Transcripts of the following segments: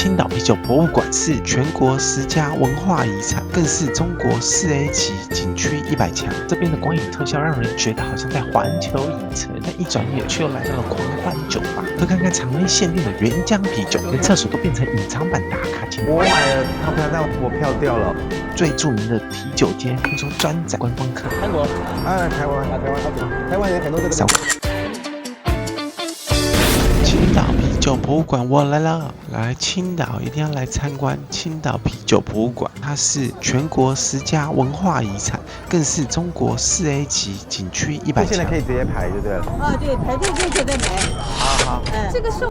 青岛啤酒博物馆是全国10家文化遗产，更是中国4A 级景区100强。这边的光影特效让人觉得好像在环球影城，但一转眼却又来到了狂欢酒吧。喝看看场内限定的原浆啤酒，连厕所都变成隐藏版打卡景点。我买了套票，但我票掉了。最著名的啤酒街，听说专载观光客。韩国，台湾 OK， 台湾也很多这个。青岛啤酒博物馆，我来了！来青岛一定要来参观青岛啤酒博物馆，它是全国10家文化遗产，更是中国4A 级景区100强。现在可以直接排就对了。对，排队就可以买。好，这个是。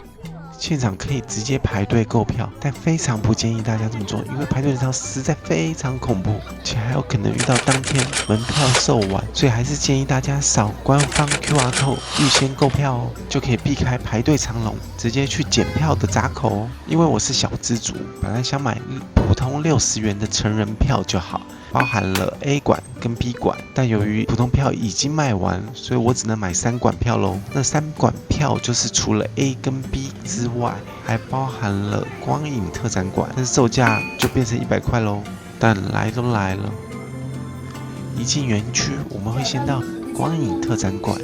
现场可以直接排队购票，但非常不建议大家这么做，因为排队人潮实在非常恐怖，且还有可能遇到当天门票售完，所以还是建议大家扫官方 QR code 预先购票哦，就可以避开排队长龙，直接去检票的闸口哦。因为我是小资族，本来想买普通60元的成人票就好，包含了 A 馆跟 B 馆，但由于普通票已经卖完，所以我只能买3馆票咯。那3馆票就是除了 A 跟 B 之外，还包含了光影特展馆，但是售价就变成100块咯。但来都来了，一进园区我们会先到光影特展馆。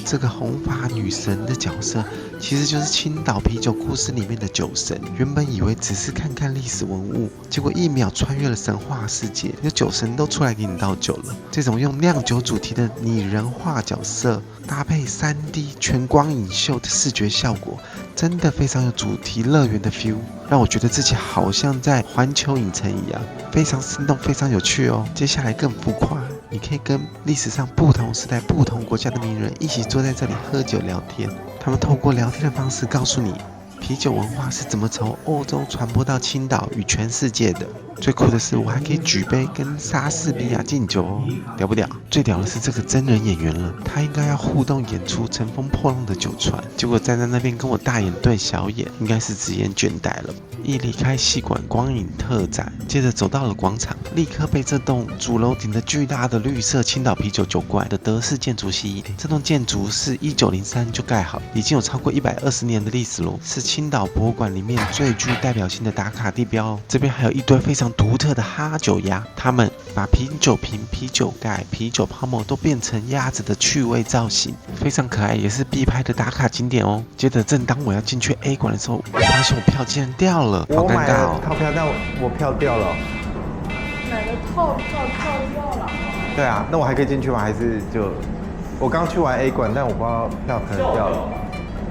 这个红发女神的角色，其实就是青岛啤酒故事里面的酒神。原本以为只是看看历史文物，结果1秒穿越了神话世界，有酒神都出来给你倒酒了。这种用酿酒主题的拟人化角色，搭配3D 全光影秀的视觉效果，真的非常有主题乐园的 feel， 让我觉得自己好像在环球影城一样，非常生动，非常有趣哦。接下来更浮夸。你可以跟历史上不同时代、不同国家的名人一起坐在这里喝酒聊天，他们透过聊天的方式告诉你，啤酒文化是怎么从欧洲传播到青岛与全世界的。最酷的是，我还可以举杯跟莎士比亚敬酒哦，屌不屌？最屌的是这个真人演员了，他应该要互动演出《乘风破浪的酒船》，结果站在那边跟我大眼对小眼，应该是直言倦怠了。一离开戏馆光影特展，接着走到了广场，立刻被这栋主楼顶的巨大的绿色青岛啤酒酒馆的德式建筑吸引。这栋建筑是1903就盖好，已经有超过120年的历史了，是青岛博物馆里面最具代表性的打卡地标哦。这边还有一堆非常独特的哈酒鸭，他们把啤酒瓶、啤酒盖、啤酒泡沫都变成鸭子的趣味造型，非常可爱，也是必拍的打卡景点哦。接着正当我要进去 A 馆的时候，我发现我票竟然掉了，好尴尬哦。套票，但我票掉了。买的套掉了。对啊，那我还可以进去吗？还是就我刚去完 A 馆，但我不知道票可能掉了，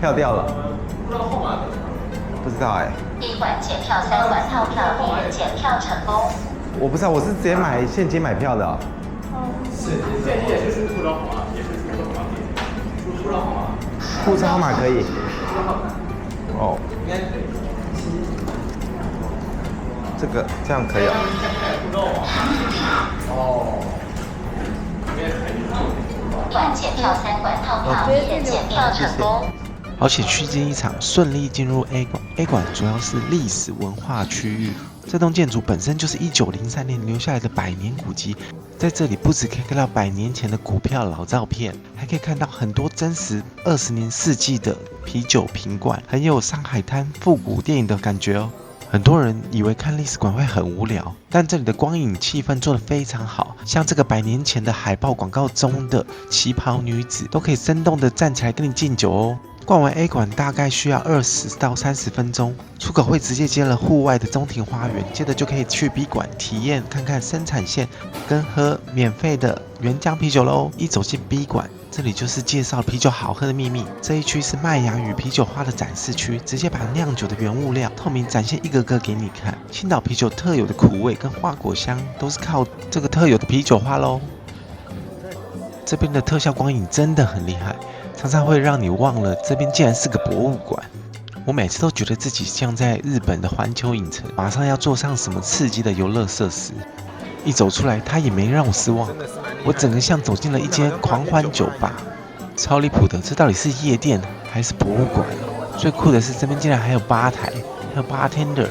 票掉了。不知道号码的。不知道1馆检票，3馆套票，1人检票成功。我不知道，我是直接现金买票的。现金也是输出号码，也是输出号码，输出号码。护照号码可以。哦。应该可以。这样可以啊。哦。1馆检票，3馆套票，1人检票成功。而且虚惊一场，顺利进入 A 馆。A 馆主要是历史文化区域，这栋建筑本身就是1903年留下来的100年古迹。在这里不只可以看到100年前的股票老照片，还可以看到很多真实20年世纪的啤酒瓶罐，很有上海滩复古电影的感觉哦。很多人以为看历史馆会很无聊，但这里的光影气氛做得非常好，像这个100年前的海报广告中的旗袍女子，都可以生动的站起来跟你敬酒哦。逛完 A 馆大概需要20到30分钟，出口会直接接了户外的中庭花园，接着就可以去 B 馆体验看看生产线跟喝免费的原浆啤酒喽。一走进 B 馆，这里就是介绍啤酒好喝的秘密。这一区是麦芽与啤酒花的展示区，直接把酿酒的原物料透明展现一个个给你看。青岛啤酒特有的苦味跟花果香，都是靠这个特有的啤酒花喽。这边的特效光影真的很厉害，常常会让你忘了这边竟然是个博物馆。我每次都觉得自己像在日本的环球影城，马上要坐上什么刺激的游乐设施。一走出来，它也没让我失望，我整个像走进了一间狂欢酒吧，超离谱的。这到底是夜店还是博物馆？最酷的是这边竟然还有吧台，还有 bartender。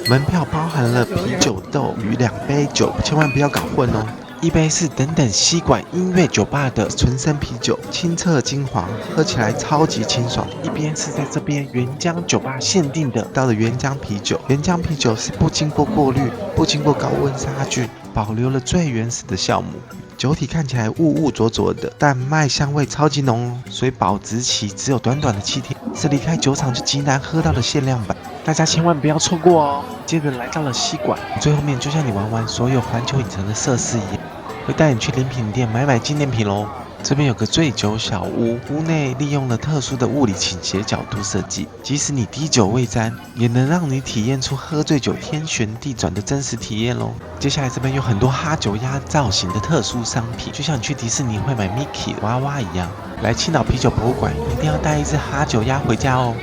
门票包含了啤酒豆与2杯酒，千万不要搞混哦。一杯是等等吸管音乐酒吧的纯生啤酒，清澈金黄，喝起来超级清爽。一边是在这边原浆酒吧限定的到了原浆啤酒，原浆啤酒是不经过过滤、不经过高温杀菌，保留了最原始的酵母。酒体看起来雾雾浊浊的，但麦香味超级浓哦，所以保质期只有短短的7天，是离开酒厂就极难喝到的限量版，大家千万不要错过哦。接着来到了吸管，最后面就像你玩完所有环球影城的设施一样，会带你去礼品店买纪念品咯。这边有个醉酒小屋，屋内利用了特殊的物理倾斜角度设计，即使你滴酒未沾，也能让你体验出喝醉酒天旋地转的真实体验咯。接下来这边有很多哈酒鸭造型的特殊商品，就像你去迪士尼会买 Mickey 娃娃一样。来青岛啤酒博物馆一定要带一只哈酒鸭回家哦。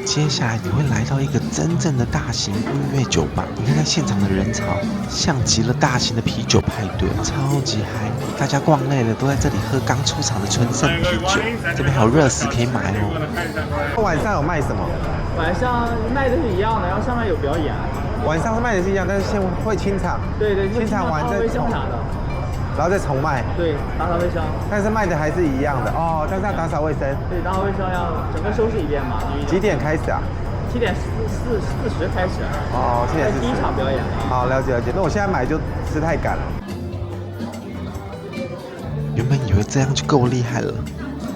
接下来你会来到一个真正的大型音乐酒吧，你看看现场的人潮，像极了大型的啤酒派对，超级嗨！大家逛累了都在这里喝刚出厂的纯生啤酒，这边还有热食可以买哦。晚上有卖什么？晚上卖的是一样的，然后上面有表演。晚上卖的是一样，但是先会清场。对，清场完再重啥的。然后再重卖。对，打扫卫生。但是卖的还是一样的哦，但是要打扫卫生。对，打扫卫生要整个收拾一遍嘛。几点开始啊？7点40开始。哦，7点40。第一场表演。好，了解。那我现在买就吃太赶了。原本以为这样就够厉害了，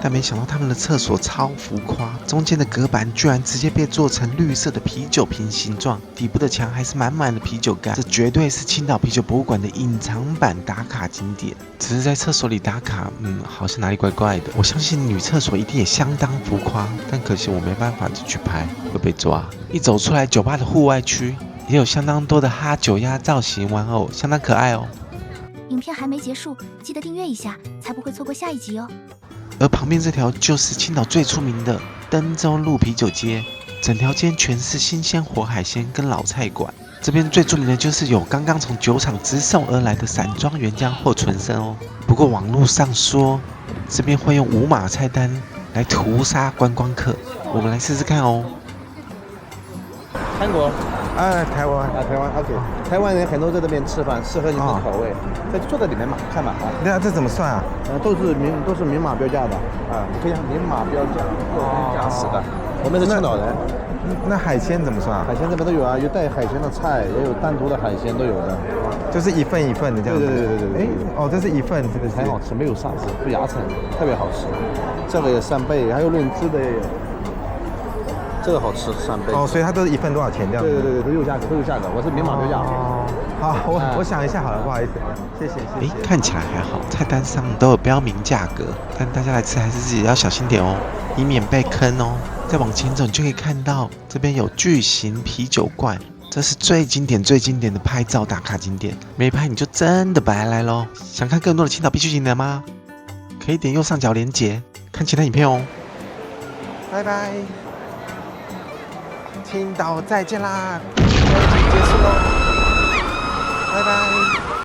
但没想到他们的厕所超浮夸，中间的隔板居然直接被做成绿色的啤酒瓶形状，底部的墙还是满满的啤酒盖，这绝对是青岛啤酒博物馆的隐藏版打卡景点。只是在厕所里打卡，好像哪里怪怪的。我相信女厕所一定也相当浮夸，但可惜我没办法进去拍，会被抓。一走出来，酒吧的户外区也有相当多的哈酒鸭造型玩偶，相当可爱哦。影片还没结束，记得订阅一下，才不会错过下一集哦。而旁边这条就是青岛最出名的登州路啤酒街，整条街全是新鲜活海鲜跟老菜馆。这边最著名的就是有刚刚从酒厂直送而来的散装原浆或纯生哦。不过网络上说这边会用无码菜单来屠杀观光客，我们来试试看哦。韩国。台湾，OK。台湾人很多在这边吃饭，适合你的口味。坐在里面嘛，看嘛啊。对啊，这怎么算啊？都是明码标价的啊，你可以明码标价，价实的。我们是青岛人。那海鲜怎么算啊？海鲜这边都有啊，有带海鲜的菜，也有单独的海鲜都有的。就是一份一份的这样子。对。这是一份，这个很好吃，没有沙子，不牙碜，特别好吃。这个有3倍，还有论资的也有。这个好吃3倍哦，所以它都是一份多少钱这样子？对，都有价格，我是明码标价。好，我想一下好了，不好意思，谢谢。看起来还好，菜单上都有标明价格，但大家来吃还是自己要小心点哦，以免被坑哦。再往前走，你就可以看到这边有巨型啤酒罐，这是最经典的拍照打卡景点，没拍你就真的白来咯。想看更多的青岛必去景点吗？可以点右上角连结看其他影片哦。拜拜。青岛再见啦，已经结束喽，拜拜。